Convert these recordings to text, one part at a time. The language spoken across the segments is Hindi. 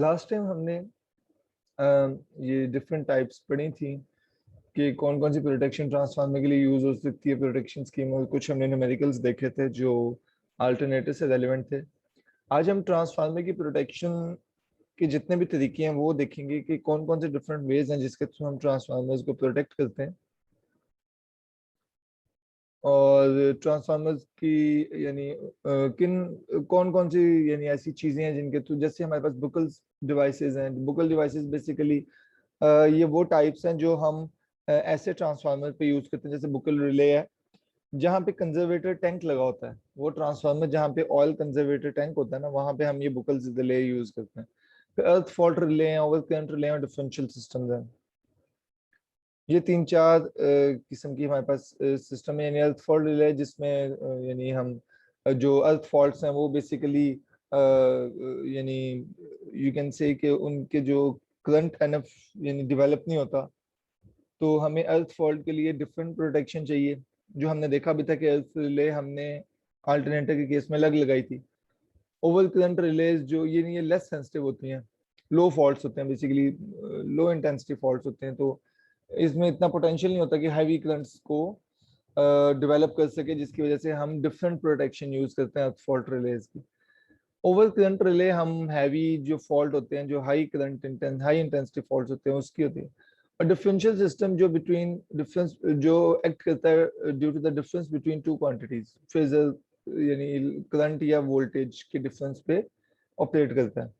लास्ट टाइम हमने ये डिफरेंट टाइप्स पढ़ी थी कि कौन कौन सी प्रोटेक्शन ट्रांसफार्मर के लिए यूज हो सकती है प्रोटेक्शन स्कीम, और कुछ हमने न्यूमेरिकल्स देखे थे जो अल्टरनेटिव से रेलेवेंट थे। आज हम ट्रांसफार्मर की प्रोटेक्शन के जितने भी तरीके हैं वो देखेंगे कि कौन कौन से डिफरेंट वेज हैं जिसके थ्रू हम ट्रांसफार्मर्स को प्रोटेक्ट करते हैं, और ट्रांसफार्मर्स की यानी किन कौन कौन सी यानी ऐसी चीजें हैं जिनके थ्रू, जैसे हमारे पास बुकल डिवाइसेस हैं। बुकल डिवाइसेस बेसिकली ये वो टाइप्स हैं जो हम ऐसे ट्रांसफार्मर पे यूज करते हैं, जैसे बुकल रिले है जहाँ पे कंजर्वेटर टैंक लगा होता है। वो ट्रांसफार्मर जहाँ पे ऑयल कंजर्वेटर टैंक होता है ना, वहाँ पे हम ये बुकल रिले यूज करते हैं। फिर अर्थ फॉल्ट रिले हैं, ओवर करंट रिले और डिफरेंशियल सिस्टम्स हैं। ये तीन चार किस्म की हमारे पास सिस्टम है। यानी अर्थ फॉल्ट रिले जिसमें यानी हम जो अर्थ फॉल्ट्स हैं वो बेसिकली यानी यू कैन से कि उनके जो करंट एनफ यानी डेवलप नहीं होता, तो हमें अर्थ फॉल्ट के लिए डिफरेंट प्रोटेक्शन चाहिए। जो हमने देखा भी था कि अर्थ रिले हमने अल्टरनेटर के केस में लगाई थी। ओवर करंट रिलेज जो ये लेस सेंसिटिव होती हैं, लो फॉल्ट्स होते हैं, बेसिकली लो इंटेंसिटी फॉल्ट्स होते हैं, तो इसमें इतना पोटेंशियल नहीं होता कि हैवी करंट्स को डेवलप कर सके, जिसकी वजह से हम डिफरेंट प्रोटेक्शन यूज करते हैं फॉल्ट रिलेज की। ओवर करंट रिले हम हैवी जो फॉल्ट होते हैं, जो हाई इंटेंसिटी फॉल्ट होते हैं उसकी होती है। और डिफरेंशियल सिस्टम जो बिटवीन डिफरेंस जो एक्ट करता है due to the difference between two quantities, phasor यानी करंट या वोल्टेज के डिफरेंस पे ऑपरेट करता है।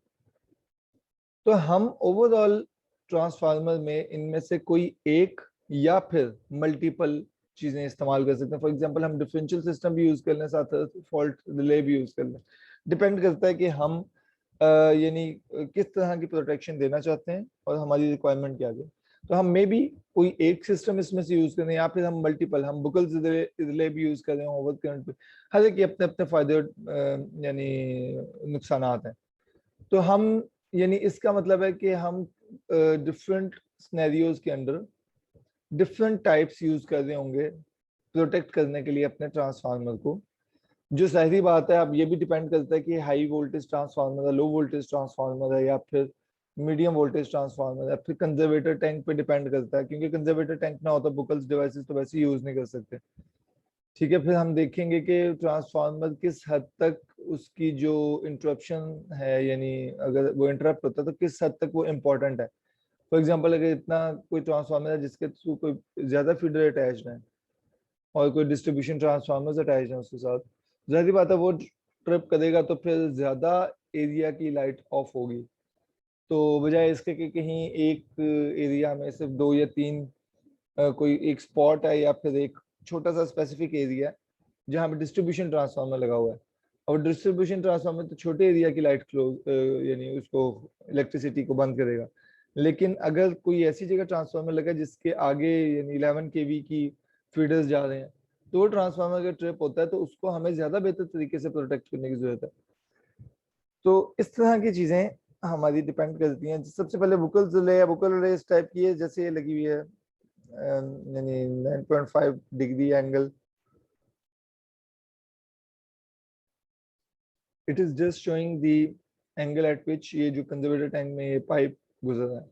तो हम ओवरऑल ट्रांसफार्मर में इनमें से कोई एक या फिर मल्टीपल चीजें इस्तेमाल कर सकते हैं। फॉर एग्जांपल हम डिफरेंशियल सिस्टम भी यूज कर लें, साथ साथ फॉल्ट रिले भी यूज कर लें। डिपेंड करता है कि हम यानी किस तरह की प्रोटेक्शन देना चाहते हैं और हमारी रिक्वायरमेंट क्या है। तो हम मे भी कोई एक सिस्टम इसमें से यूज करें, या फिर हम मल्टीपल, हम बुकल रिले भी यूज कर रहे हैं ओवर करंट पे। हर एक के अपने अपने फायदे यानी नुकसान हैं। तो हम यानी इसका मतलब है कि हम डिफरेंट सिनेरियोज के अंदर डिफरेंट टाइप्स यूज कर रहे होंगे प्रोटेक्ट करने के लिए अपने ट्रांसफार्मर को। जो सही बात है, अब ये भी डिपेंड करता है कि हाई वोल्टेज ट्रांसफार्मर है, लो वोल्टेज ट्रांसफार्मर है, या फिर मीडियम वोल्टेज ट्रांसफार्मर है। फिर कंजर्वेटर टैंक पे डिपेंड करता है, क्योंकि कंजर्वेटर टैंक ना होता बुकल्स डिवाइसेस तो वैसे यूज नहीं कर सकते। ठीक है, फिर हम देखेंगे कि ट्रांसफार्मर किस हद तक उसकी जो इंटरप्शन है, यानी अगर वो इंटरप्ट होता है तो किस हद तक वो इम्पोर्टेंट है। फॉर एग्जांपल अगर इतना कोई ट्रांसफार्मर है जिसके थ्रू कोई ज्यादा फीडर अटैच्ड है और कोई डिस्ट्रीब्यूशन ट्रांसफार्मर्स अटैच्ड है उसके साथ, जाहिर बात है वो ट्रिप करेगा तो फिर ज्यादा एरिया की लाइट ऑफ होगी। तो बजाय इसके कि कहीं एक एरिया में सिर्फ दो या तीन कोई एक स्पॉट है या फिर एक छोटा सा स्पेसिफिक एरिया है जहाँ पे डिस्ट्रीब्यूशन ट्रांसफार्मर लगा हुआ है, और डिस्ट्रीब्यूशन ट्रांसफार्मर तो छोटे एरिया की लाइट क्लोज यानी उसको इलेक्ट्रिसिटी को बंद करेगा। लेकिन अगर कोई ऐसी जगह ट्रांसफार्मर लगा जिसके आगे यानी 11 केवी की फीडर्स जा रहे हैं, तो वो ट्रांसफार्मर अगर ट्रिप होता है तो उसको हमें ज्यादा बेहतर तरीके से प्रोटेक्ट करने की जरूरत है। तो इस तरह की चीजें हमारी डिपेंड करती हैं। सबसे पहले बुकल रिले या बुकल रिले इस टाइप की है, जैसे ये लगी हुई है यानी 9.5 degree angle. It is just showing the angle eight विच ये जो कंजर्वेटर टैंक में ये पाइप गुजर रहा है।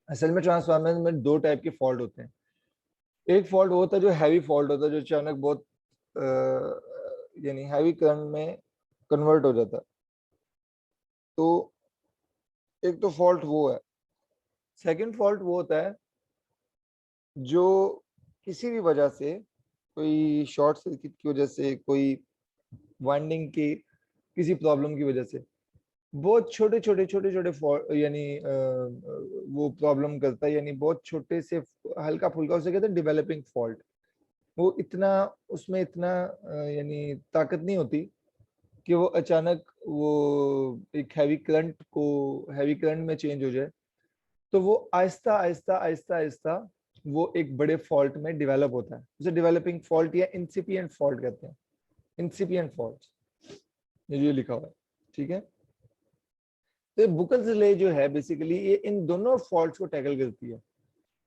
असल में ट्रांसफार्मर में दो टाइप के फॉल्ट होते हैं। एक फॉल्ट वो होता है जो हैवी फॉल्ट होता है, जो अचानक बहुत यानी हैवी करंट में कन्वर्ट हो जाता है। तो एक तो फॉल्ट वो है। सेकंड फॉल्ट वो होता है जो किसी भी वजह से, कोई शॉर्ट सर्किट की वजह से, कोई वाइंडिंग की किसी प्रॉब्लम की वजह से बहुत छोटे छोटे यानी वो प्रॉब्लम करता है, यानी बहुत छोटे से हल्का फुल्का उसे कहते हैं डेवलपिंग फॉल्ट। वो इतना उसमें इतना यानी ताकत नहीं होती कि वो अचानक वो एक हैवी करंट में चेंज हो जाए। तो वो आहिस्ता आहिस्ता आहिस्ता आहिस्ता वो एक बड़े फॉल्ट में डेवलप होता है। उसे डेवलपिंग फॉल्ट या इंसिपिएंट फॉल्ट कहते हैं। इंसिपिएंट फॉल्ट ये लिखा हुआ है, ठीक है। तो बुकल रिले जो है बेसिकली ये इन दोनों फॉल्ट्स को टैकल करती है।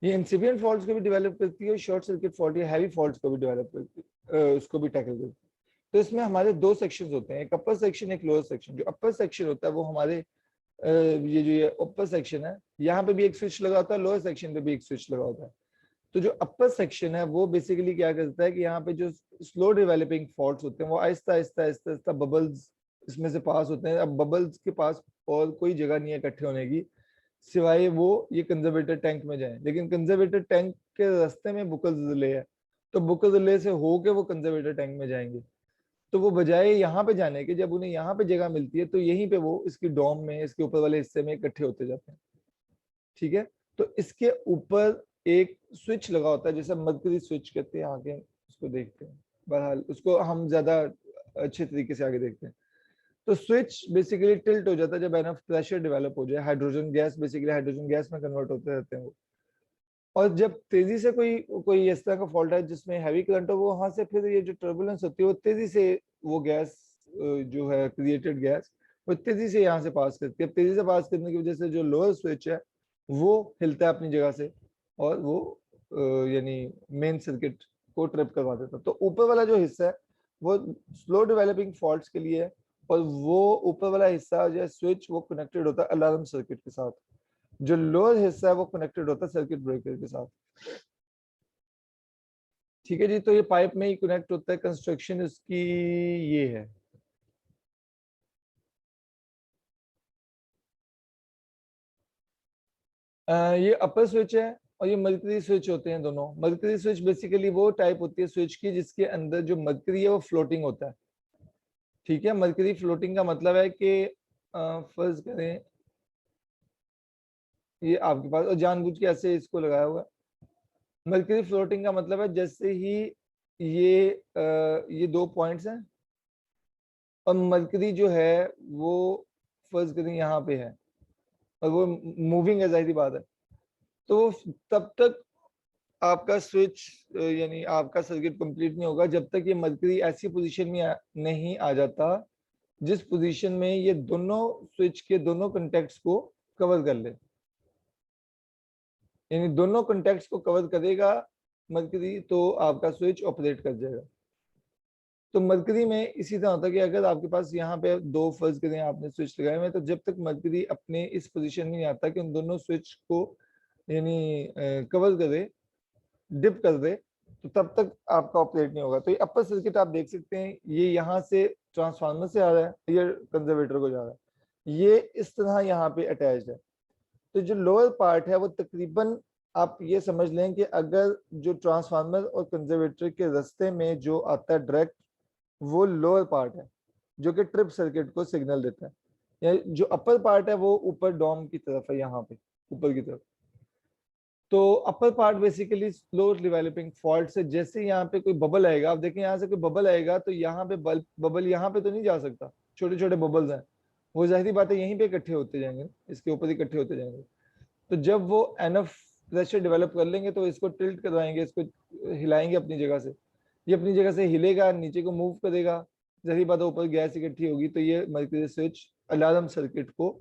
ये इंसिपिएंट फॉल्ट्स को भी डेवलप करती है, शॉर्ट सर्किट फॉल्ट या हैवी फॉल्ट्स को भी डेवलप करती है, उसको भी टैकल करती है। तो इसमें हमारे दो सेक्शंस होते हैं, एक अपर सेक्शन एक लोअर सेक्शन। जो अपर सेक्शन होता है वो हमारे ये जो ये अपर सेक्शन है, यहाँ पे भी एक स्विच लगा होता है, लोअर सेक्शन पे भी एक स्विच लगा होता है। तो जो अपर सेक्शन है वो बेसिकली क्या करता है कि यहाँ पे जो स्लो डेवलपिंग फॉल्ट्स होते हैं वो आहिस्ता आहिस्ता आहिस्ता आहिस्ता बबल्स इसमें से पास होते हैं। अब बबल्स के पास और कोई जगह नहीं है इकट्ठे होने की सिवाय वो ये कंजर्वेटर टैंक में जाए, लेकिन कंजर्वेटर टैंक के रास्ते में बुकल्स रिले है, तो बुकल्स रिले से होके वो कंजर्वेटर टैंक में जाएंगे। तो वो बजाय यहाँ पे जाने के, जब उन्हें यहाँ पे जगह मिलती है तो यहीं पे वो इसकी डोम में, इसके ऊपर वाले हिस्से में इकट्ठे होते जाते हैं। ठीक है, तो इसके ऊपर एक स्विच लगा होता है जैसे मरकरी स्विच कहते हैं, आगे उसको देखते हैं, बहरहाल उसको हम ज्यादा अच्छे तरीके से आगे देखते हैं। तो स्विच बेसिकली टिल्ट हो जाता है जब एनफ प्रेशर डेवलप हो जाए, hydrogen gas basically hydrogen gas में कन्वर्ट होते रहते हैं वो। और जब तेजी से कोई कोई इस तरह का फॉल्ट है जिसमें हैवी करंट हो, वो वहां से फिर ये जो टर्बुलेंस होती है वो तेजी से वो गैस जो है क्रिएटेड गैस वो तेजी से यहाँ से पास करती है। तेजी से पास करने की वजह से जो लोअर स्विच है वो हिलता है अपनी जगह से और वो यानी मेन सर्किट को ट्रिप करवा देता है। तो ऊपर वाला जो हिस्सा है वो स्लो डेवलपिंग फॉल्ट्स के लिए है, और वो ऊपर वाला हिस्सा जो है स्विच वो कनेक्टेड होता है अलार्म सर्किट के साथ। जो लोअर हिस्सा है वो कनेक्टेड होता है सर्किट ब्रेकर के साथ। ठीक है जी, तो ये पाइप में ही कनेक्ट होता है, कंस्ट्रक्शन इसकी ये है। ये अपर स्विच है और ये मर्करी स्विच होते हैं दोनों। मर्करी स्विच बेसिकली वो टाइप होती है स्विच की जिसके अंदर जो मर्करी है वो फ्लोटिंग होता है। ठीक है, मर्करी फ्लोटिंग का मतलब है कि फर्ज करें ये आपके पास, और जानबूझ के ऐसे इसको लगाया हुआ है। मर्करी फ्लोटिंग का मतलब है जैसे ही ये दो पॉइंट्स हैं और मरकरी जो है वो फर्ज करें यहाँ पे है और वो मूविंग है, जाहिर बात है। तो तब तक आपका स्विच यानी आपका सर्किट कंप्लीट नहीं होगा जब तक ये मरकरी ऐसी पोजीशन में नहीं आ जाता जिस पोजीशन में ये दोनों स्विच के दोनों कंटेक्ट्स को कवर कर ले। यानी दोनों कंटेक्ट्स को कवर करेगा मरकरी तो आपका स्विच ऑपरेट कर जाएगा। तो मरकरी में इसी तरह होता है कि अगर आपके पास यहाँ पे दो फर्ज करें आपने स्विच लगाए हुए, तो जब तक मरकरी अपने इस पोजीशन में नहीं आता कि उन दोनों स्विच को यानी कवर कर दे, डिप कर दे, तो तब तक आपका ऑपरेट नहीं होगा। तो ये अपर सर्किट आप देख सकते हैं, ये यहाँ से ट्रांसफार्मर से आ रहा है, ये कंजर्वेटर को जा रहा है, ये इस तरह यहाँ पे अटैच्ड है। तो जो लोअर पार्ट है वो तकरीबन आप ये समझ लें कि अगर जो ट्रांसफार्मर और कंजर्वेटर के रास्ते में जो आता है डायरेक्ट, वो लोअर पार्ट है जो कि ट्रिप सर्किट को सिग्नल देता है। या जो अपर पार्ट है वो ऊपर डॉम की तरफ है, यहाँ पे ऊपर की तरफ। तो upper part basically slow developing fault से जैसे यहाँ पे कोई बबल आएगा, आप देखें यहाँ से कोई बबल आएगा तो यहाँ पे बबल यहाँ पे तो नहीं जा सकता, छोटे छोटे बबल्स हैं, वो जाहिर बात है यहीं पे इकट्ठे होते जाएंगे, इसके ऊपर इकट्ठे होते जाएंगे। तो जब वो एनफ प्रेशर डेवलप कर लेंगे तो इसको टिल्ट करवाएंगे, इसको हिलाएंगे अपनी जगह से, ये अपनी जगह से हिलेगा, नीचे को मूव करेगा, जाहिर बात है ऊपर गैस इकट्ठी होगी, तो ये मर्करी स्विच अलार्म सर्किट को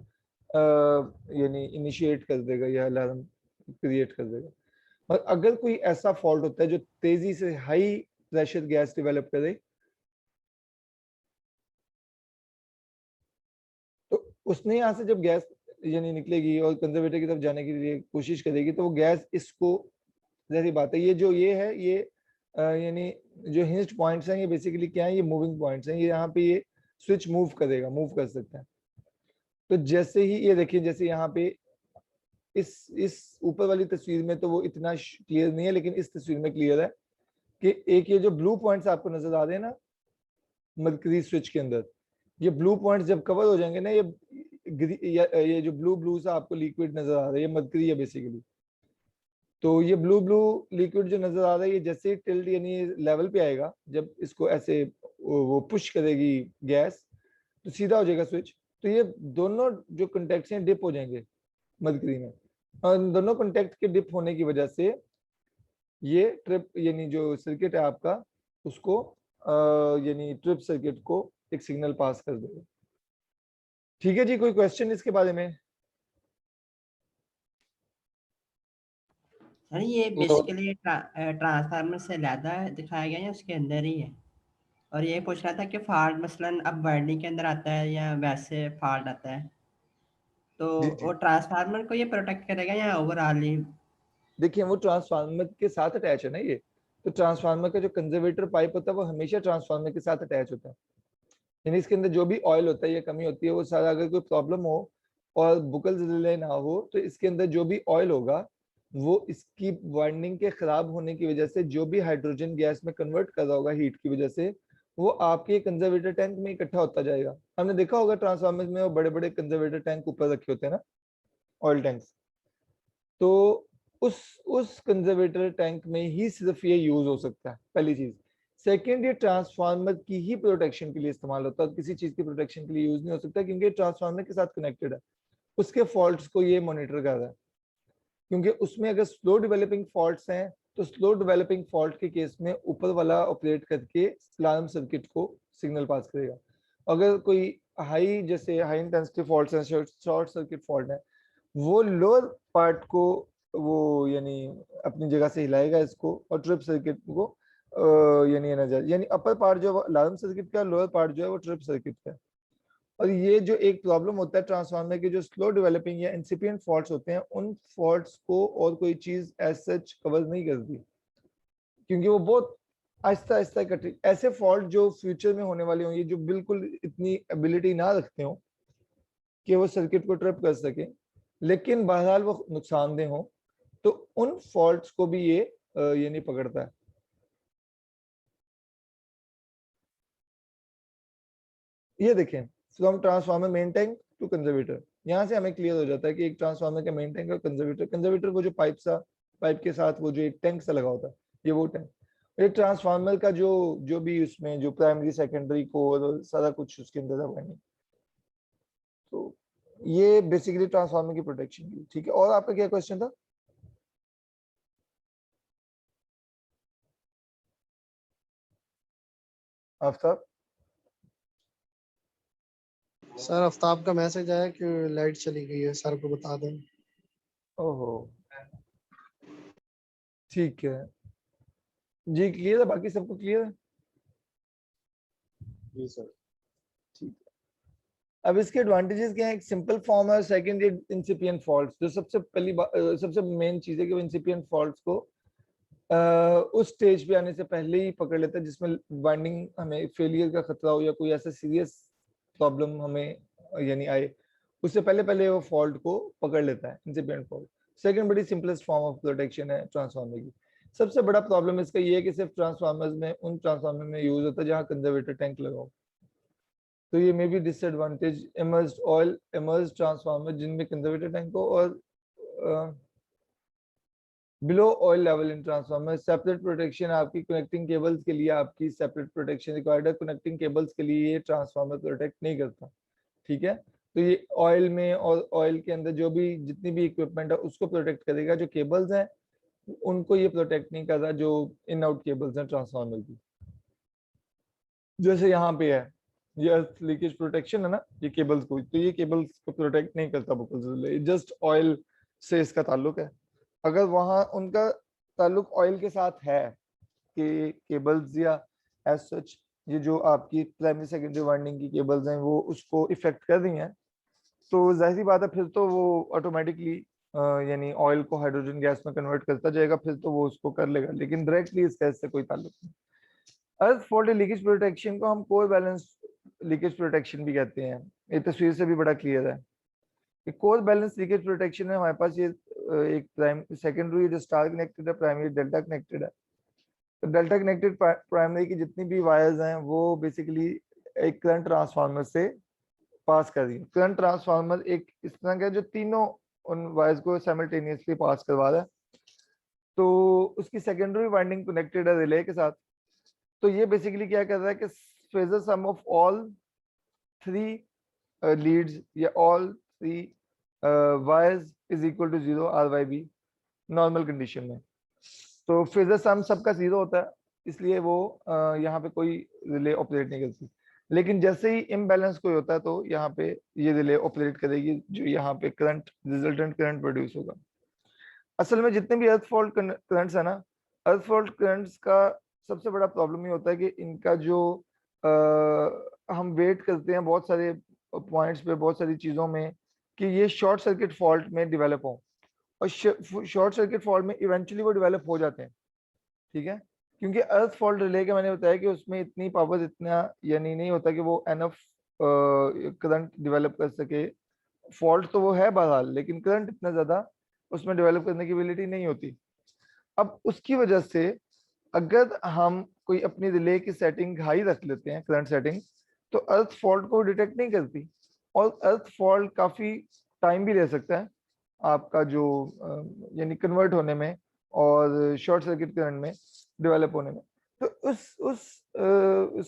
यानी इनिशिएट कर देगा या अलार्म क्रिएट कर देगा। और अगर कोई ऐसा फॉल्ट होता है जो तेजी से हाई प्रेशर गैस डेवलप करे, तो उसने यहाँ से जब गैस यानी निकलेगी और कंजर्वेटर की तरफ जाने के लिए कोशिश करेगी, तो वो गैस इसको, जैसी बात है, ये जो ये है ये यानी जो हिंज्ड पॉइंट्स हैं ये बेसिकली क्या है, ये मूविंग पॉइंट्स हैं, ये यहाँ पे ये स्विच मूव करेगा, मूव कर सकता है। तो जैसे ही ये देखिए, जैसे यहाँ पे इस ऊपर वाली तस्वीर में तो वो इतना क्लियर नहीं है, लेकिन इस तस्वीर में क्लियर है कि एक ये जो ब्लू पॉइंट्स आपको नजर आ रहे हैं ना मरकरी स्विच के अंदर, ये ब्लू पॉइंट्स जब कवर हो जाएंगे ना, ये जो ब्लू ब्लू सा आपको लिक्विड नजर आ रहा है, ये मरकरी है बेसिकली। तो ये ब्लू ब्लू लिक्विड जो नजर आ रहा है, ये जैसे ही टिल्ट यानी लेवल पे आएगा, जब इसको ऐसे वो पुश करेगी गैस, तो सीधा हो जाएगा स्विच। तो ये दोनों जो कंटेक्ट हैं डिप हो जाएंगे मरकरी में, और दोनों कंटेक्ट के डिप होने की वजह से ये ट्रिप यानी जो सर्किट है आपका उसको यानी ट्रिप सर्किट को एक सिग्नल पास कर देगा। ठीक है जी, कोई क्वेश्चन इसके बारे में? सर ये बेसिकली ट्रांसफार्मर से ज़्यादा दिखाया गया है, उसके अंदर ही है। और ये पूछ रहा था कि फॉल्ट मसलन अब वायरिंग के अंदर आता है या वैसे फॉल्ट आता है। तो जी वो जी ट्रांसफार्मर को ये प्रोटेक्ट करेगा या ओवरऑल ही? देखिए वो ट्रांसफार्मर के साथ अटैच है ना ये, तो ट्रांसफार्मर का जो कंजर्वेटर पाइप होता है वो हमेशा ट्रांसफार्मर के साथ अटैच होता है। यानी इसके अंदर जो भी ऑयल होता है या कमी होती है वो सारा, अगर कोई प्रॉब्लम हो और बुकल्स रिले ना हो तो इसके अंदर जो भी ऑयल होगा वो इसकी वाइंडिंग के खराब होने की वजह से जो भी हाइड्रोजन गैस में कन्वर्ट कर रहा होगा हीट की वजह से, वो आपके कंजर्वेटर टैंक में इकट्ठा होता जाएगा। हमने देखा होगा ट्रांसफार्मर में वो बड़े बड़े कंजर्वेटर टैंक ऊपर रखे होते हैं ना, ऑयल टैंक्स। तो उस कंजर्वेटर टैंक में ही सिर्फ ये यूज हो सकता है, पहली चीज। सेकेंड, ये ट्रांसफार्मर की ही प्रोटेक्शन के लिए इस्तेमाल होता है, किसी चीज की प्रोटेक्शन के लिए यूज नहीं हो सकता, क्योंकि ट्रांसफार्मर के साथ कनेक्टेड है, उसके फॉल्ट्स को ये मॉनिटर कर रहा है। क्योंकि उसमें अगर स्लो डेवलपिंग फॉल्ट्स हैं तो स्लो डेवलपिंग फॉल्ट के केस में ऊपर वाला ऑपरेट करके अलार्म सर्किट को सिग्नल पास करेगा। अगर कोई हाई, जैसे हाई इंटेंसिटी फॉल्ट्स हैं, शॉर्ट सर्किट फॉल्ट है, वो लोअर पार्ट को वो यानी अपनी जगह से हिलाएगा इसको, और ट्रिप सर्किट को यानी एनर्जाइज, यानी अपर पार्ट जो अलार्म सर्किट का, लोअर पार्ट जो है वो ट्रिप सर्किट का है। और ये जो एक प्रॉब्लम होता है ट्रांसफार्मर के, जो स्लो डेवलपिंग या इंसिपिएंट फॉल्ट्स होते हैं, उन फॉल्ट्स को और कोई चीज एज सच कवर नहीं करती, क्योंकि वो बहुत आहिस्ता आहिस्ता कटे। ऐसे फॉल्ट जो फ्यूचर में होने वाले होंगे, जो बिल्कुल इतनी एबिलिटी ना रखते हो कि वो सर्किट को ट्रिप कर सके, लेकिन बहरहाल वो नुकसानदेह हो, तो उन फॉल्ट्स को भी ये नहीं पकड़ता है। ये देखें, from transformer main tank to conservator, यहाँ से हमें क्लियर हो जाता है कि एक ट्रांसफार्मर का मेन टैंक और कंजर्वेटर, कंजर्वेटर वो जो पाइप के साथ वो जो एक टैंक सा लगा होता है, ये वो टैंक। एक ट्रांसफार्मर का जो जो भी उसमें जो प्राइमरी सेकेंडरी कोर सारा कुछ उसके अंदर है, तो ये बेसिकली ट्रांसफार्मर की प्रोटेक्शन की। ठीक है, और आपका क्या क्वेश्चन था? आफ्ताब? सर आफ्ताब का मैसेज आया कि लाइट चली गई है, सर को बता दें। ओहो, ठीक है जी, क्लियर है, बाकी सबको क्लियर है? जी सर। ठीक है, अब इसके एडवांटेजेस क्या है? एक सिंपल फॉर्म है, सेकंड ये इंसिपिएंट फॉल्ट्स, जो सबसे पहली सबसे मेन चीज है कि वो इंसिपिएंट फॉल्ट्स को उस स्टेज पे आने से पहले ही पकड़ लेता है जिसमें बाइंडिंग हमें फेलियर का खतरा हो या कोई ऐसा सीरियस प्रॉब्लम हमें यानी आए, उससे पहले पहले वो फॉल्ट को पकड़ लेता है, इंसिपिएंट फॉल्ट। सेकंड बड़ी सिंपलेस्ट फॉर्म ऑफ प्रोटेक्शन है ट्रांसफार्मर की। सबसे बड़ा प्रॉब्लम इसका ये है कि सिर्फ ट्रांसफार्मर्स में, उन ट्रांसफार्मर में यूज होता है जहाँ कंजर्वेटर टैंक लगा हो। तो ये may be disadvantage immersed oil, immersed transformer जिनमें कंजर्वेटर टैंक हो, और below oil level in transformer. Separate protection आपकी कनेक्टिंग केबल्स के लिए, आपकी सेपरेट प्रोटेक्शन रिक्वायर्ड है कनेक्टिंग केबल्स के लिए, ये ट्रांसफार्मर प्रोटेक्ट नहीं करता। ठीक है, तो ये ऑयल में और ऑयल के अंदर जो भी जितनी भी इक्विपमेंट है उसको प्रोटेक्ट करेगा, जो केबल्स हैं उनको ये प्रोटेक्ट नहीं कर रहा, जो इन आउट केबल्स हैं ट्रांसफार्मर की। जैसे यहाँ पे है ये अर्थ लीकेज प्रोटेक्शन है ना, ये केबल्स को, तो ये केबल्स को प्रोटेक्ट नहीं करता बुकल्स, जस्ट ऑयल से इसका ताल्लुक है। अगर वहां उनका ताल्लुक ऑयल के साथ है कि केबल्स या एज सच ये जो आपकी प्राइमरी सेकेंडरी वाइंडिंग की केबल्स हैं वो उसको इफेक्ट कर रही हैं, तो जाहिर सी बात है फिर तो वो ऑटोमेटिकली यानी ऑयल को हाइड्रोजन गैस में कन्वर्ट करता जाएगा, फिर तो वो उसको कर लेगा, लेकिन डायरेक्टली इसका इससे कोई ताल्लुक नहीं। अर्थ फॉल्ट लीकेज प्रोटेक्शन को हम कोर बैलेंस लीकेज प्रोटेक्शन भी कहते हैं, ये तस्वीर से भी बड़ा क्लियर है। कोर बैलेंस लीकेज प्रोटेक्शन में हमारे पास ये एक प्राइम सेकेंडरी जो स्टार कनेक्टेड है, प्राइमरी डेल्टा कनेक्टेड है। तो डेल्टा कनेक्टेड प्राइमरी की जितनी भी वायर्स हैं वो बेसिकली एक करंट ट्रांसफार्मर से पास कर रही है। करंट ट्रांसफार्मर एक इस तरह का जो तीनों उन वायर्स को साइमल्टेनियसली पास करवा रहा है, तो उसकी सेकेंडरी वाइंडिंग कनेक्टेड है रिले के साथ। तो ये बेसिकली क्या कर रहा है कि phasor sum of all three leads या all three wires is equal to 0 RYB normal condition में। तो फेजर सम सबका 0 होता है, इसलिए वो यहाँ पे कोई रिले ऑपरेट नहीं करती। लेकिन जैसे ही इम्बैलेंस कोई होता है तो यहाँ पे ये रिले ऑपरेट करेगी, जो यहाँ पे करंट, रिजल्टेंट करंट प्रोड्यूस होगा। असल में जितने भी अर्थ फॉल्ट करंट्स है ना, अर्थ फॉल्ट करंट्स का सबसे बड़ा प्रॉब्लम ये होता है कि इनका जो हम वेट करते हैं बहुत सारे पॉइंट्स पे, बहुत सारी चीजों में कि ये शॉर्ट सर्किट फॉल्ट में डेवलप हो, और शॉर्ट सर्किट फॉल्ट में इवेंचुअली वो डेवलप हो जाते हैं, ठीक है। क्योंकि अर्थ फॉल्ट रिले के मैंने बताया कि उसमें इतनी पावर इतना यानी नहीं होता कि वो एनफ करंट डेवलप कर सके। फॉल्ट तो वो है बहरहाल, लेकिन करंट इतना ज्यादा उसमें डेवलप करने की एबिलिटी नहीं होती। अब उसकी वजह से अगर हम कोई अपनी रिले की सेटिंग हाई रख लेते हैं, करंट सेटिंग, तो अर्थ फॉल्ट को डिटेक्ट नहीं करती, और अर्थ फॉल्ट काफी टाइम भी ले सकता है आपका जो यानी कन्वर्ट होने में और शॉर्ट सर्किट करंट में डेवलप होने में। तो उस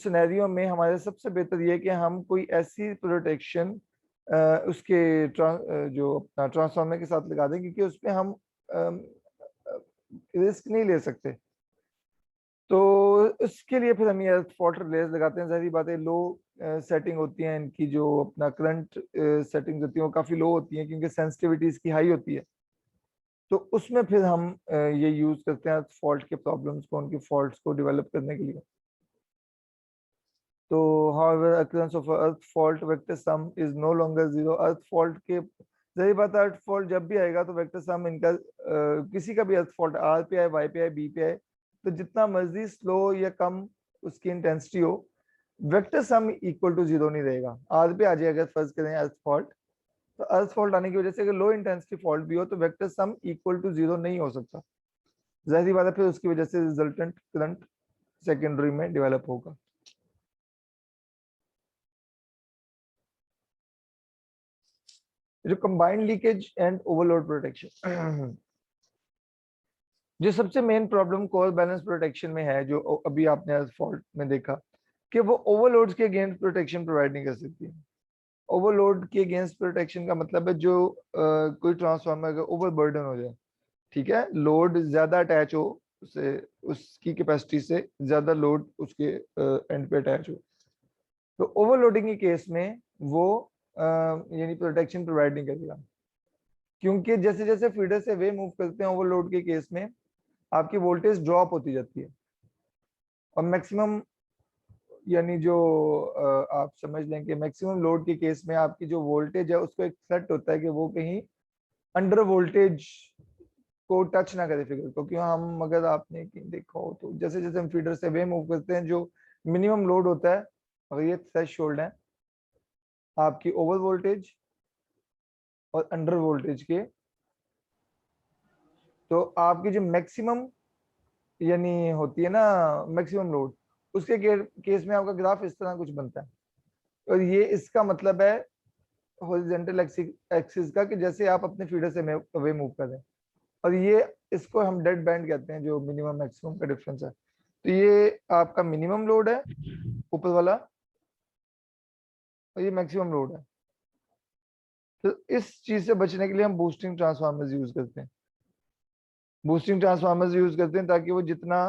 सिनेरियो में हमारे सबसे बेहतर ये है कि हम कोई ऐसी प्रोटेक्शन उसके जो अपना ट्रांसफार्मर के साथ लगा दें, क्योंकि उसमें हम रिस्क नहीं ले सकते। तो इसके लिए फिर हम ये अर्थ फॉल्ट रिलेज लगाते हैं। जाहिर बात है लो सेटिंग होती है इनकी, जो अपना करंट सेटिंग्स होती है वो काफी लो होती है, क्योंकि सेंसिटिविटी इसकी हाई होती है। तो उसमें फिर हम ये यूज करते हैं अर्थ फॉल्ट के प्रॉब्लम्स को, उनके फॉल्ट्स को डेवलप करने के लिए। तो however occurrence of a earth fault vector sum is no longer zero। Earth fault के जाहिर बात है अर्थ फॉल्ट जब भी आएगा तो वेक्टर सम इनका किसी का भी अर्थ फॉल्ट आर पे आए, वाई पे आए, बी पे आए, तो जितना मर्जी स्लो या कम उसकी इंटेंसिटी हो, vector sum equal to zero नहीं रहेगा। आर पे आ जाए अगर फर्ज करें अर्थ फॉल्ट, तो अर्थ फॉल्ट आने की वजह से अगर लो इंटेंसिटी फॉल्ट भी हो तो vector sum equal to zero नहीं हो सकता। जाहिर बात है फिर उसकी वजह से रिजल्टेंट करंट सेकेंडरी में डेवलप होगा। जो combined leakage and overload protection, जो सबसे main problem core balance protection में है, जो अभी आपने फॉल्ट में देखा कि वो ओवरलोड्स के अगेंस्ट प्रोटेक्शन प्रोवाइड नहीं कर सकती। ओवरलोड के अगेंस्ट प्रोटेक्शन का मतलब है जो कोई ट्रांसफार्मर अगर ओवरबर्डन हो जाए, ठीक है, लोड ज्यादा अटैच हो उससे, उसकी कैपेसिटी से ज्यादा लोड उसके एंड पे अटैच हो, तो ओवरलोडिंग के केस में वो यानी प्रोटेक्शन प्रोवाइड नहीं करेगा। क्योंकि जैसे जैसे फीडर से वे मूव करते हैं ओवरलोड के केस में आपकी वोल्टेज ड्रॉप होती जाती है, और मैक्सिमम यानी जो आप समझ लें कि मैक्सिमम लोड के केस में आपकी जो वोल्टेज है उसको एक सेट होता है कि वो कहीं अंडर वोल्टेज को टच ना करे फिगर को। क्यों, हम अगर आपने देखा हो तो जैसे जैसे हम फीडर से वे मूव करते हैं, जो मिनिमम लोड होता है, अगर ये थ्रेशोल्ड है आपकी ओवर वोल्टेज और अंडर वोल्टेज के, तो आपकी जो मैक्सिमम यानी होती है ना मैक्सिमम लोड, उसके केस में आपका ग्राफ इस तरह कुछ बनता है। और ये इसका मतलब है हॉरिजॉन्टल एक्सिस का, कि जैसे आप अपने फीडर से वे मूव कर रहे हैं, और ये इसको हम डेड बैंड कहते हैं, जो मिनिमम मैक्सिमम का डिफरेंस है। तो ये आपका मिनिमम लोड है ऊपर वाला, और ये मैक्सिमम लोड है। तो इस चीज से बचने के लिए हम बूस्टिंग ट्रांसफार्मर्स यूज करते हैं। बूस्टिंग ट्रांसफार्मर्स यूज करते हैं ताकि वो जितना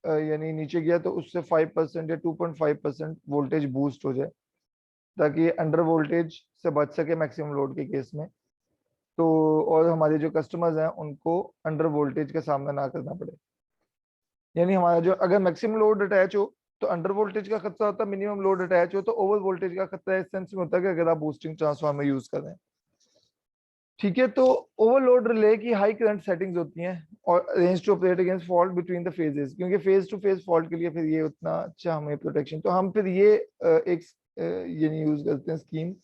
यानी नीचे गया तो उससे 5% या 2.5% वोल्टेज बूस्ट हो जाए, ताकि अंडर वोल्टेज से बच सके मैक्सिमम लोड के केस में। तो और हमारे जो कस्टमर्स हैं उनको अंडर वोल्टेज का सामना ना करना पड़े। यानी हमारा जो अगर मैक्सिमम लोड अटैच हो तो अंडर वोल्टेज का खतरा होता है, मिनिमम लोड अटैच हो तो ओवर वोल्टेज का खतरा इस सेंस में होता है कि अगर आप बूस्टिंग ट्रांसफार्मर यूज कर रहे हैं, ठीक है। तो ओवरलोड रिले की हाई करंट सेटिंग्स होती हैं और range to operate against fault between the phases, क्योंकि फेज टू फेज फॉल्ट के लिए फिर ये उतना अच्छा हमें प्रोटेक्शन, तो हम फिर ये एक यानी यूज करते हैं स्कीम,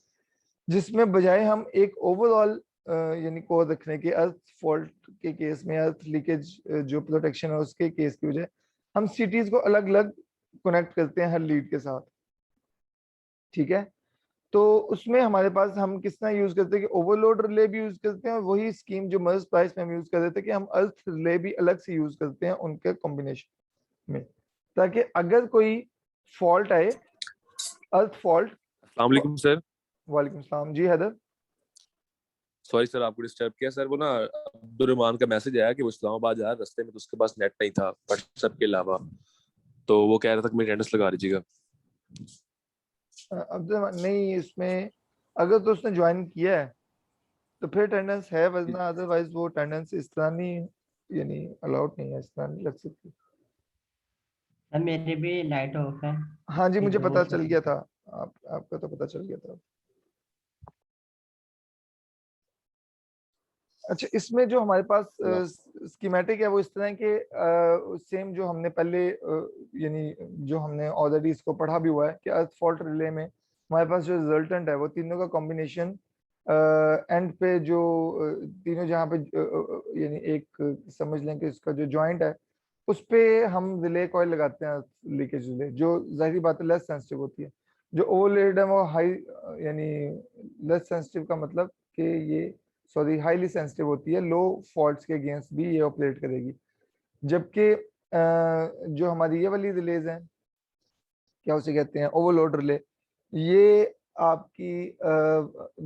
जिसमें बजाय हम एक ओवरऑल यानी कोर रखने के अर्थ फॉल्ट के केस में, अर्थ लीकेज जो प्रोटेक्शन है उसके केस की वजह, हम सिटीज को अलग अलग कनेक्ट करते हैं हर लीड के साथ, ठीक है। तो उसमें हमारे पास हम किस तरह यूज करते हैं कि ओवरलोड रिले भी यूज करते हैं, और वही स्कीम जो मर्ज प्राइस में हम यूज कर रहे थे कि हम अर्थ रिले भी अलग से यूज करते हैं उनके कॉम्बिनेशन में, ताकि अगर कोई फॉल्ट आए, अर्थ फॉल्ट। अस्सलाम वालेकुम सर। वालेकुम सलाम जी हैदर। सॉरी सर आपको डिस्टर्ब किया सर। वो ना अब्दुल रहमान का मैसेज आया कि वो इस्लामाबाद जा रहा है, रास्ते में तो उसके पास नेट नहीं था व्हाट्सएप के अलावा, तो वो कह रहा था कि मेरी अटेंडेंस लगा दीजिएगा। अब नहीं, इसमें अगर तो उसने ज्वाइन किया है तो फिर अटेंडेंस है, वरना अदरवाइज वो अटेंडेंस इस तरह नहीं यानी अलाउड नहीं है, इस तरह नहीं लग सकती। सर मेरी भी लाइट ऑफ है। हाँ जी, मुझे वो पता चल छोड़- गया था, आपका तो पता चल गया था। अच्छा, इसमें जो हमारे पास हाँ। स्कीमेटिक है वो इस तरह के सेम जो हमने पहले यानी जो हमने ऑलरेडी इसको पढ़ा भी हुआ है कि अर्थ फॉल्ट रिले में हमारे पास जो रिजल्टेंट है वो तीनों का कॉम्बिनेशन एंड पे जो तीनों जहाँ पे यानी एक समझ लें कि इसका जो जॉइंट है उस पे हम रिले कॉइल लगाते हैं, लीकेज रिले, जो जाहिर बात है लेस सेंसिटिव होती है। जो ओवरलेड है वो हाई यानी लेस सेंसिटिव का मतलब कि ये सॉरी हाईली सेंसिटिव होती है, लो फॉल्ट्स के अगेंस्ट भी ये ऑपरेट करेगी। जबकि जो हमारी ये वाली रिलेज हैं, क्या उसे कहते हैं, ओवरलोड रिले, ये आपकी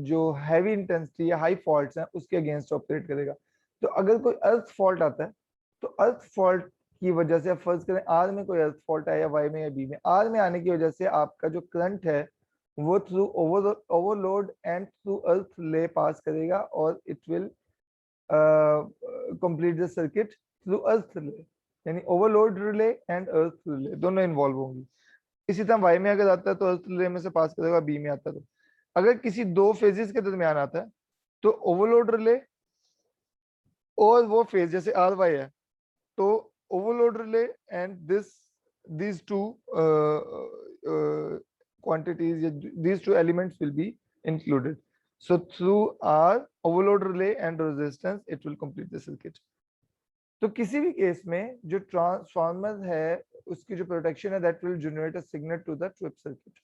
जो हैवी इंटेंसिटी या हाई फॉल्ट्स हैं उसके अगेंस्ट ऑपरेट करेगा। तो अगर कोई अर्थ फॉल्ट आता है तो अर्थ फॉल्ट की वजह से, अब फर्ज करें आर में कोई अर्थ फॉल्ट है या वाई में या बी में, आर में आने की वजह से आपका जो करंट है वो through overload and through earth relay pass करेगा और it will complete the circuit through earth relay, यानी overload relay and earth relay दोनों इन्वॉल्व होंगी। इसी तरह वाई में अगर आता है तो अर्थ रिले में से पास करेगा, बी में आता है तो अगर किसी दो फेजेस के दरमियान आता है तो ओवरलोड रिले और वो फेज जैसे आर वाई है तो overload relay and these two quantities, these two elements will be included. So through R overload relay and resistance it will complete the circuit. तो किसी भी केस में जो ट्रांसफार्मर है उसकी जो प्रोटेक्शन है that will generate a signal to the trip circuit.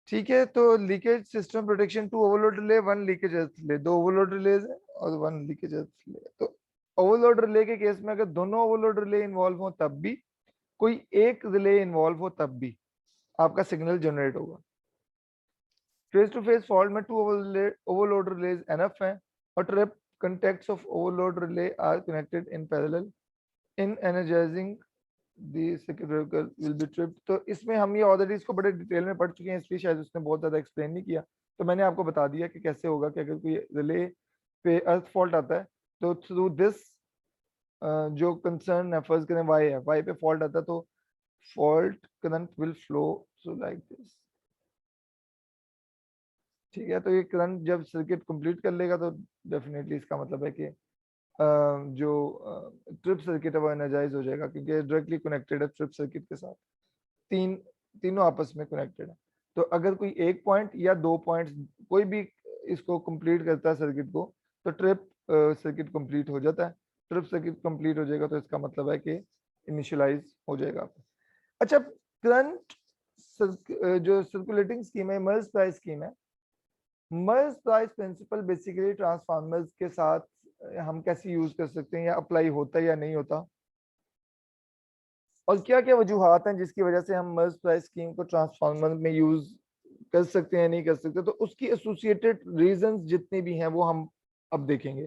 ठीक है, तो leakage system protection, 2 overload relay, 1 leakage earth relay, 2 overload relays है और 1 लीकेज अर्थ रिले। तो ओवरलोड रिले के केस में अगर दोनों ओवरलोड रिले इन्वॉल्व हो तब भी, कोई एक रिले इन्वॉल्व हो तब भी आपका सिग्नल जनरेट होगा। फेस टू फेस फॉल्ट में 2 ओवरलोड रिलेज एनफ हैं और trip contacts of overload relay are connected in parallel in energizing the circuit breaker will be tripped। तो इसमें हम ये ऑलरेडी इसको बड़े डिटेल में पढ़ चुके हैं, इसलिए शायद उसने बहुत ज्यादा एक्सप्लेन नहीं किया, तो मैंने आपको बता दिया कि कैसे होगा कि अगर कोई रिले पे अर्थ फॉल्ट आता है तो थ्रू दिस जो कंसर्न है, फर्ज करें वाई है, वाई पे फॉल्ट आता है तो fault current will flow through like this. ठीक है, तो ये करंट जब सर्किट कंप्लीट कर लेगा तो डेफिनेटली इसका मतलब है कि जो ट्रिप सर्किट है वो एनर्जाइज हो जाएगा, क्योंकि डायरेक्टली कनेक्टेड है ट्रिप सर्किट के साथ, तीनों आपस में कनेक्टेड है। तो अगर कोई एक पॉइंट या 2 पॉइंट्स कोई भी इसको कंप्लीट करता है सर्किट को तो ट्रिप सर्किट कंप्लीट हो जाता है। ट्रिप सर्किट कंप्लीट हो जाएगा तो इसका मतलब है कि इनिशियलाइज हो जाएगा। अच्छा, करंट जो सर्कुलेटिंग स्कीम है, मर्ज प्राइस स्कीम है, मर्ज प्राइस प्रिंसिपल बेसिकली ट्रांसफार्मर्स के साथ हम कैसे यूज कर सकते हैं या अप्लाई होता है या नहीं होता, और क्या क्या वजूहात हैं जिसकी वजह से हम मर्ज प्राइस स्कीम को ट्रांसफार्मर में यूज कर सकते हैं नहीं कर सकते। तो उसकी एसोसिएटेड रीजंस जितनी भी हैं वो हम अब देखेंगे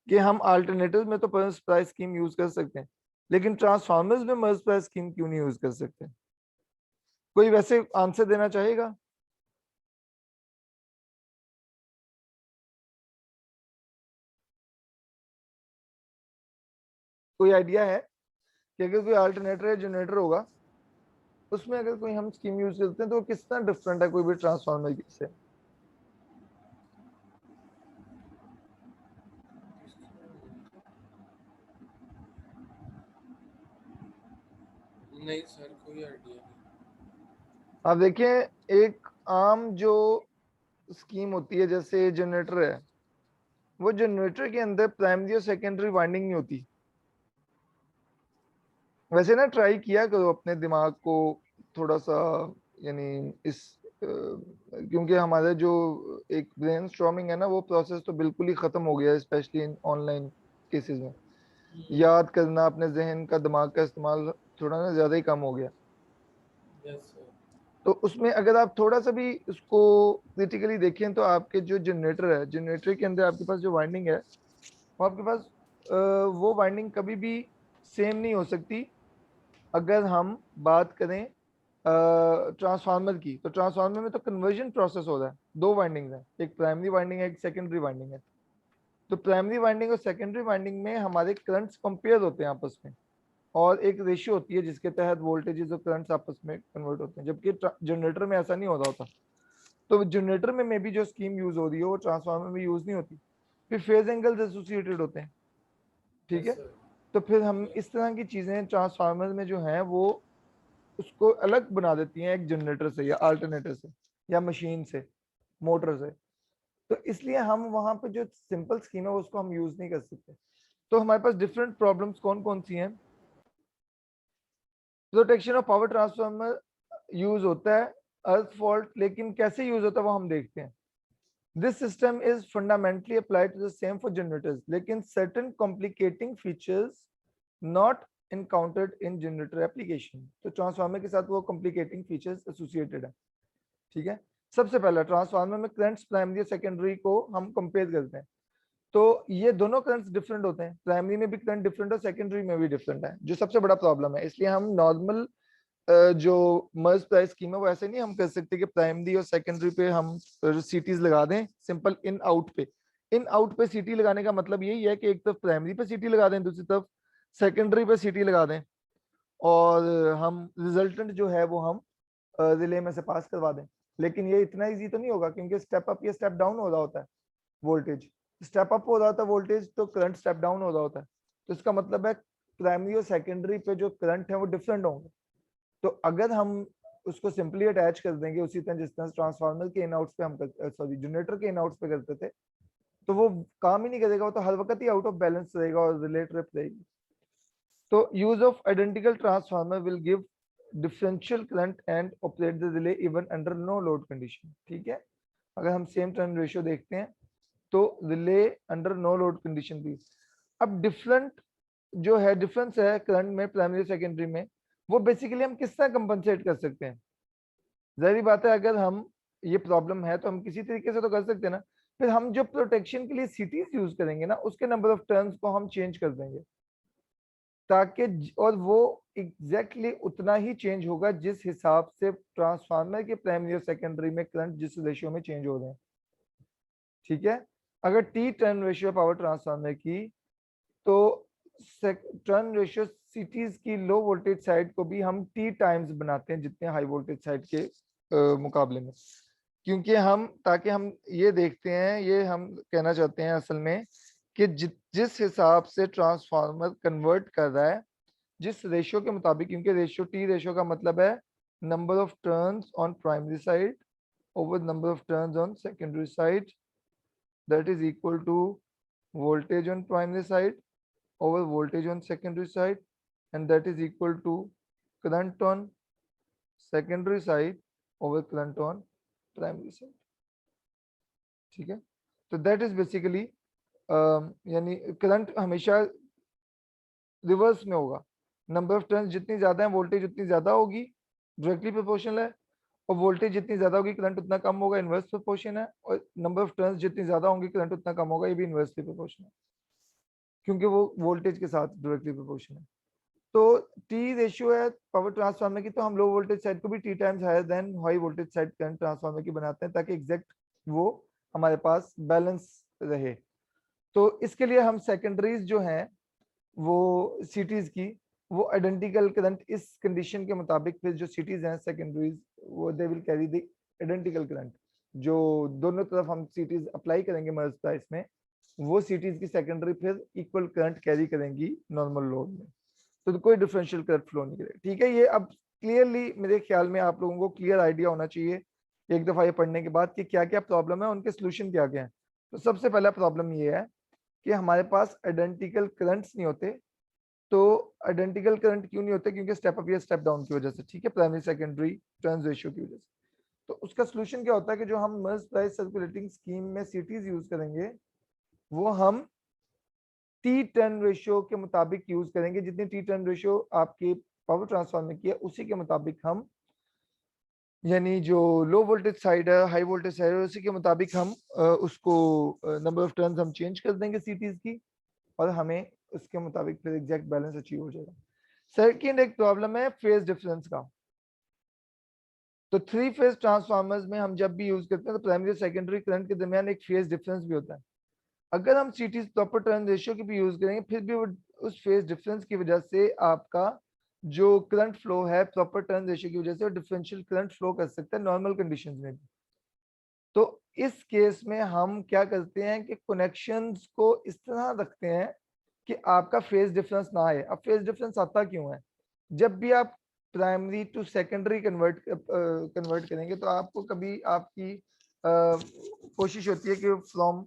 कि हम अल्टरनेटिव में तो मर्ज प्राइस स्कीम यूज कर सकते हैं, लेकिन ट्रांसफार्मर्स में मर्ज प्राइस स्कीम क्यों नहीं यूज कर सकते। कोई वैसे आंसर देना चाहेगा? कोई आइडिया है कि अगर कोई अल्टरनेटर या जनरेटर होगा उसमें अगर कोई हम स्कीम यूज करते हैं तो किस तरह डिफरेंट है कोई भी ट्रांसफार्मर से? नहीं सर, कोई आइडिया नहीं। आप देखिए, एक आम जो स्कीम होती है, जैसे जनरेटर है, वो जनरेटर के अंदर प्राइमरी और सेकेंडरी वाइंडिंग नहीं होती। वैसे ना ट्राई किया करो अपने दिमाग को थोड़ा सा, यानी इस क्योंकि हमारा जो एक ब्रेन स्टॉर्मिंग है ना, वो प्रोसेस तो बिल्कुल ही खत्म हो गया है, स्पेशली इन ऑनलाइन केसेस में। याद करना, अपने जहन का, दिमाग का इस्तेमाल थोड़ा ना ज्यादा ही कम हो गया। Yes sir. तो उसमें अगर आप थोड़ा सा भी उसको क्रिटिकली देखें तो आपके जो जनरेटर है, जनरेटर के अंदर आपके पास जो वाइंडिंग है वो आपके पास वो वाइंडिंग कभी भी सेम नहीं हो सकती। अगर हम बात करें ट्रांसफार्मर की, तो ट्रांसफार्मर में तो कन्वर्जन प्रोसेस हो रहा है, 2 वाइंडिंग्स हैं, एक प्राइमरी वाइंडिंग है, एक सेकेंडरी वाइंडिंग है। तो प्राइमरी वाइंडिंग और सेकेंडरी वाइंडिंग में हमारे करंट्स कंपेयर होते हैं आपस में, और एक रेशियो होती है जिसके तहत वोल्टेजेस और करंट्स आपस में कन्वर्ट होते हैं, जबकि जनरेटर में ऐसा नहीं हो रहा होता। तो जनरेटर में भी जो स्कीम यूज हो रही है वो ट्रांसफार्मर में यूज नहीं होती। फिर फेज एंगल्स एसोसिएटेड होते हैं, ठीक है। Yes, sir. तो फिर हम इस तरह की चीजें ट्रांसफार्मर में जो है वो उसको अलग बना देती हैं एक जनरेटर से या अल्टरनेटर से या मशीन से, मोटर से। तो इसलिए हम वहां पे जो सिंपल स्कीम है उसको हम यूज नहीं कर सकते। तो हमारे पास डिफरेंट प्रॉब्लम्स कौन कौन सी हैं। Protection of power transformer use होता है अर्थ फॉल्ट, लेकिन कैसे यूज होता है वो हम देखते हैं। This system is fundamentally applied to the same for generators, लेकिन certain complicating features not encountered in generator application। तो ट्रांसफार्मर के साथ वो कॉम्प्लिकेटिंग फीचर्स एसोसिएटेड है, ठीक है। सबसे पहला ट्रांसफार्मर में करंट्स प्राइमरी और सेकेंडरी को हम कंपेयर करते हैं, तो ये दोनों करंट्स डिफरेंट होते हैं, प्राइमरी में भी करंट डिफरेंट है, सेकेंडरी में भी डिफरेंट है, जो सबसे बड़ा प्रॉब्लम है। इसलिए हम नॉर्मल जो मर्ज प्राइस स्कीम है वो ऐसे नहीं हम कर सकते कि प्राइमरी और सेकेंडरी पे हम सीटीज लगा दें सिंपल इन आउट पे। इन आउट पे सीटी लगाने का मतलब यही है कि एक तरफ प्राइमरी पे सीटी लगा दें, दूसरी तरफ सेकेंडरी पे सीटी लगा दें, और हम रिजल्टेंट जो है वो हम रिले में से पास करवा दें। लेकिन ये इतना इजी तो नहीं होगा, क्योंकि स्टेप अप या स्टेप डाउन हो रहा होता है वोल्टेज। स्टेप अप हो रहा होता है वोल्टेज तो करंट स्टेप डाउन हो रहा होता है, तो इसका मतलब है प्राइमरी और सेकेंडरी पे जो करंट है वो डिफरेंट होंगे। तो अगर हम उसको सिंपली अटैच कर देंगे उसी तरह जिस तरह ट्रांसफार्मर के इन आउट्स पे हम सॉरी जनरेटर के इन आउट्स पे करते थे, तो वो काम ही नहीं करेगा, वो तो हर वक्त ही आउट ऑफ बैलेंस रहेगा और रिले ट्रिप रहेगी। तो use of identical transformer will give differential current and operate the relay even under no load condition, ठीक है। अगर हम सेम टर्न रेशियो देखते हैं तो relay under no load condition भी। अब डिफरेंट जो है डिफरेंस है करंट में प्राइमरी सेकेंडरी में, वो बेसिकली हम किस तरह कंपनसेट कर सकते हैं। जाहिर बात है अगर हम ये प्रॉब्लम है तो हम किसी तरीके से तो कर सकते हैं ना। फिर हम जो प्रोटेक्शन के लिए सीटीज यूज करेंगे ना उसके नंबर ऑफ टर्न्स को हम चेंज कर देंगे, ताकि और वो एग्जैक्टली उतना ही चेंज होगा जिस हिसाब से ट्रांसफार्मर के प्राइमरी और सेकेंडरी में करंट जिस रेशियो में चेंज हो रहे हैं, ठीक है। अगर T turn ratio power transformer की, तो टर्न रेशियो सीटीज की लो वोल्टेज साइड को भी हम टी टाइम्स बनाते हैं जितने हाई वोल्टेज साइड के मुकाबले में, क्योंकि हम ताकि हम ये देखते हैं, ये हम कहना चाहते हैं असल में कि जिस हिसाब से ट्रांसफार्मर कन्वर्ट कर रहा है जिस रेशियो के मुताबिक, क्योंकि रेशियो टी रेशियो का मतलब है number of turns on primary side over number of turns on secondary side, that is equal to voltage on primary side over voltage on secondary side, and that is equal to current on secondary side over current on primary side, ठीक है। तो दैट इज बेसिकली यानी करंट हमेशा रिवर्स में होगा, नंबर ऑफ टर्न्स जितनी ज्यादा है वोल्टेज उतनी ज्यादा होगी, डायरेक्टली प्रोपोर्शनल है, और वोल्टेज जितनी ज्यादा होगी करंट उतना कम होगा, इनवर्स प्रोपोर्शन है, और नंबर ऑफ टर्न्स जितनी ज्यादा होंगी करंट उतना कम होगा, ये भी इनवर्सली प्रोपोर्शनल है, क्योंकि वो वोल्टेज के साथ डायरेक्टली प्रोपोर्शनल है। तो टी रेशियो है पावर ट्रांसफार्मर की, तो हम लो वोल्टेज साइड को भी T times higher than high voltage side current transformer की बनाते हैं, ताकि एग्जैक्ट वो हमारे पास बैलेंस रहे। तो इसके लिए हम सेकेंडरीज जो हैं वो सिटीज की वो आइडेंटिकल करंट इस कंडीशन के मुताबिक, फिर जो सिटीज हैं सेकेंडरीज वो they will carry the identical current, जो दोनों तरफ हम सिटीज अप्लाई करेंगे मर्ज प्राइस में, वो सिटीज की सेकेंडरी फिर इक्वल करंट कैरी करेंगी नॉर्मल लोड में, तो कोई डिफरेंशियल करंट फ्लो नहीं करेगा, ठीक है। ये अब क्लियरली मेरे ख्याल में आप लोगों को क्लियर आइडिया होना चाहिए एक दफा ये पढ़ने के बाद कि क्या क्या प्रॉब्लम है, उनके सोल्यूशन क्या क्या है। तो सबसे पहला प्रॉब्लम ये है कि हमारे पास आइडेंटिकल करंट्स नहीं होते। तो आइडेंटिकल करंट क्यों नहीं होते, क्योंकि स्टेप अप या स्टेप डाउन की वजह से, ठीक है, प्राइमरी सेकेंडरी टर्न्स रेशियो की वजह से। तो उसका सोल्यूशन क्या होता है कि जो हम मर्ज प्राइस सर्कुलेटिंग स्कीम में सीटीज यूज करेंगे वो हम टी टर्न रेशियो के मुताबिक यूज करेंगे, जितनी टी टर्न रेशियो आपके पावर ट्रांसफार्मर की है उसी के मुताबिक हम, यानी जो लो वोल्टेज साइड है हाई वोल्टेज साइड है उसी के मुताबिक हम उसको नंबर ऑफ टर्न्स हम चेंज कर देंगे सीटीज की, और हमें उसके मुताबिक फिर एग्जैक्ट बैलेंस अचीव हो जाएगा। सेकंड एक प्रॉब्लम है फेज डिफरेंस का। तो थ्री फेज ट्रांसफार्मर्स में हम जब भी यूज करते हैं तो प्राइमरी सेकेंडरी करंट के दरमियान एक फेज डिफरेंस भी होता है। अगर हम सीटीज प्रॉपर टर्न रेशियो की भी यूज करेंगे फिर भी वो उस फेज डिफरेंस की वजह से आपका जो करंट फ्लो है प्रॉपर टर्न रेशियो की वजह से डिफरेंशियल करंट फ्लो कर सकता है नॉर्मल कंडीशंस में भी। तो इस केस में हम क्या करते हैं कि कनेक्शंस को इस तरह रखते हैं कि आपका फेज डिफरेंस ना आए। अब फेज डिफरेंस आता क्यों है? जब भी आप प्राइमरी टू सेकेंडरी कन्वर्ट करेंगे तो आपको कभी आपकी कोशिश होती है कि फ्रॉम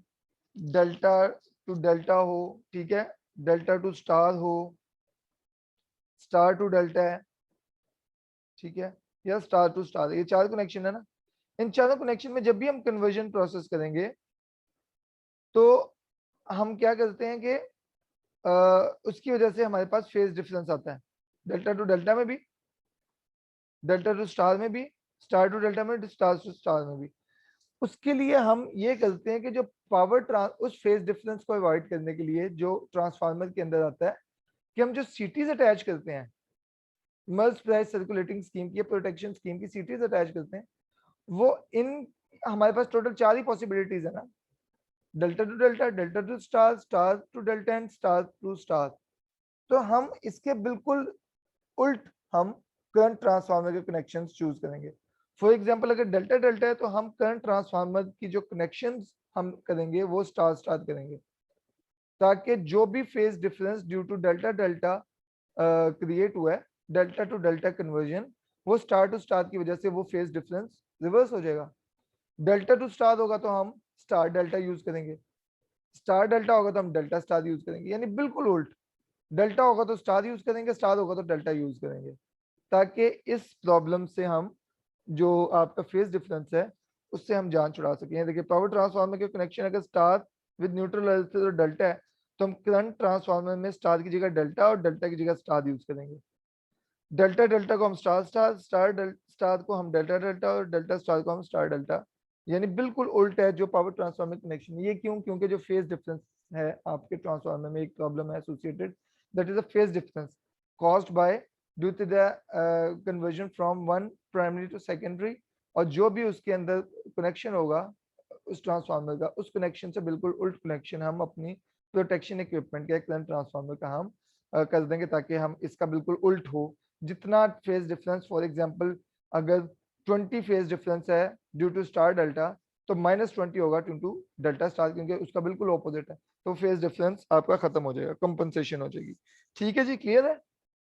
डेल्टा टू डेल्टा हो, ठीक है, डेल्टा टू स्टार हो, स्टार टू डेल्टा है, ठीक है, या स्टार टू स्टार, ये 4 कनेक्शन है ना। इन चारों कनेक्शन में जब भी हम कन्वर्जन प्रोसेस करेंगे तो हम क्या करते हैं कि उसकी वजह से हमारे पास फेज डिफरेंस आता है, डेल्टा टू डेल्टा में भी, डेल्टा टू स्टार में भी, स्टार टू डेल्टा में, स्टार टू स्टार में भी। उसके लिए हम ये करते हैं कि जो उस फेज डिफरेंस को अवॉइड करने के लिए जो ट्रांसफार्मर के अंदर आता है कि हम जो सीटीज अटैच करते हैं, मल्टीप्लाई सर्कुलेटिंग स्कीम की, प्रोटेक्शन स्कीम की सीटीज अटैच करते हैं, वो इन हमारे पास टोटल 4 ही पॉसिबिलिटीज है ना, delta to delta, delta to star, star to delta and star to star. तो हम इसके बिल्कुल उल्ट हम करंट ट्रांसफार्मर के कनेक्शंस चूज करेंगे। फॉर एग्जांपल अगर डेल्टा डेल्टा है तो हम करंट ट्रांसफार्मर की जो कनेक्शंस हम करेंगे वो स्टार स्टार करेंगे, ताकि जो भी phase difference due to delta delta create हुआ है, डेल्टा टू डेल्टा कन्वर्जन, वो स्टार टू स्टार की वजह से वो फेज डिफरेंस रिवर्स हो जाएगा। डेल्टा टू स्टार होगा तो हम स्टार डेल्टा यूज करेंगे, स्टार डेल्टा होगा तो हम डेल्टा स्टार यूज करेंगे, यानी बिल्कुल उल्ट, डेल्टा होगा तो स्टार यूज करेंगे, स्टार होगा तो डेल्टा यूज करेंगे, ताकि इस प्रॉब्लम से हम जो आपका फेज डिफरेंस है उससे हम जान छुड़ा सकें। देखिए पावर ट्रांसफार्मर के कनेक्शन अगर स्टार विद न्यूट्रल तो डेल्टा है, तो हम करंट ट्रांसफार्मर में स्टार की जगह डेल्टा और डेल्टा की जगह स्टार यूज करेंगे। डेल्टा डेल्टा को हम स्टार स्टार, स्टार को हम डेल्टा डेल्टा और डेल्टा स्टार को हम स्टार डेल्टा, यानी बिल्कुल उल्ट है जो पावर ट्रांसफार्मर कनेक्शन। ये क्यों? क्योंकि जो फेज डिफरेंस है आपके ट्रांसफार्मर में एक प्रॉब्लम है associated, that is a phase difference caused by due to the conversion from one primary to secondary, और जो भी उसके अंदर कनेक्शन होगा उस ट्रांसफार्मर का, उस कनेक्शन से बिल्कुल उल्ट कनेक्शन हम अपनी प्रोटेक्शन इक्विपमेंट का करंट ट्रांसफार्मर का हम कर देंगे, ताकि हम इसका बिल्कुल उल्ट हो। जितना फेज डिफरेंस, फॉर एग्जांपल अगर 20 फेज डिफरेंस है ड्यू टू स्टार डेल्टा, तो -20 होगा ड्यू टू डेल्टा स्टार, क्योंकि उसका बिल्कुल ऑपोजिट है, तो फेज डिफरेंस आपका खत्म हो जाएगा, कंपनसेशन हो जाएगी। ठीक है जी, क्लियर है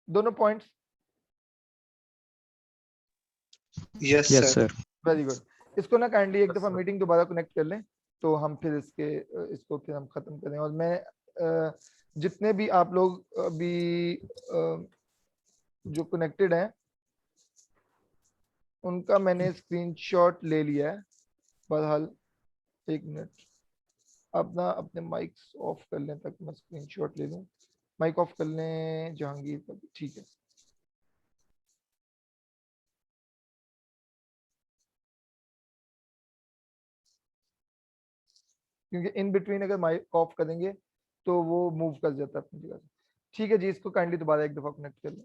दोनों points? Yes sir. Very good. इसको ना काइंडली एक दफा मीटिंग दोबारा कनेक्ट कर लें तो हम फिर इसको फिर हम खत्म करें। और मैं जितने भी आप लोग अभी जो कनेक्टेड हैं उनका मैंने स्क्रीनशॉट ले लिया है। बहरहाल 1 मिनट अपना अपने माइक्स ऑफ कर लें तक मैं स्क्रीनशॉट ले लूं। माइक ऑफ कर लें जहांगीर का भी, ठीक है। क्योंकि इन बिटवीन अगर माइक ऑफ करेंगे तो वो मूव कर जाता है अपनी जगह से। ठीक है जी, इसको काइंडली दोबारा एक दफा कनेक्ट कर लें।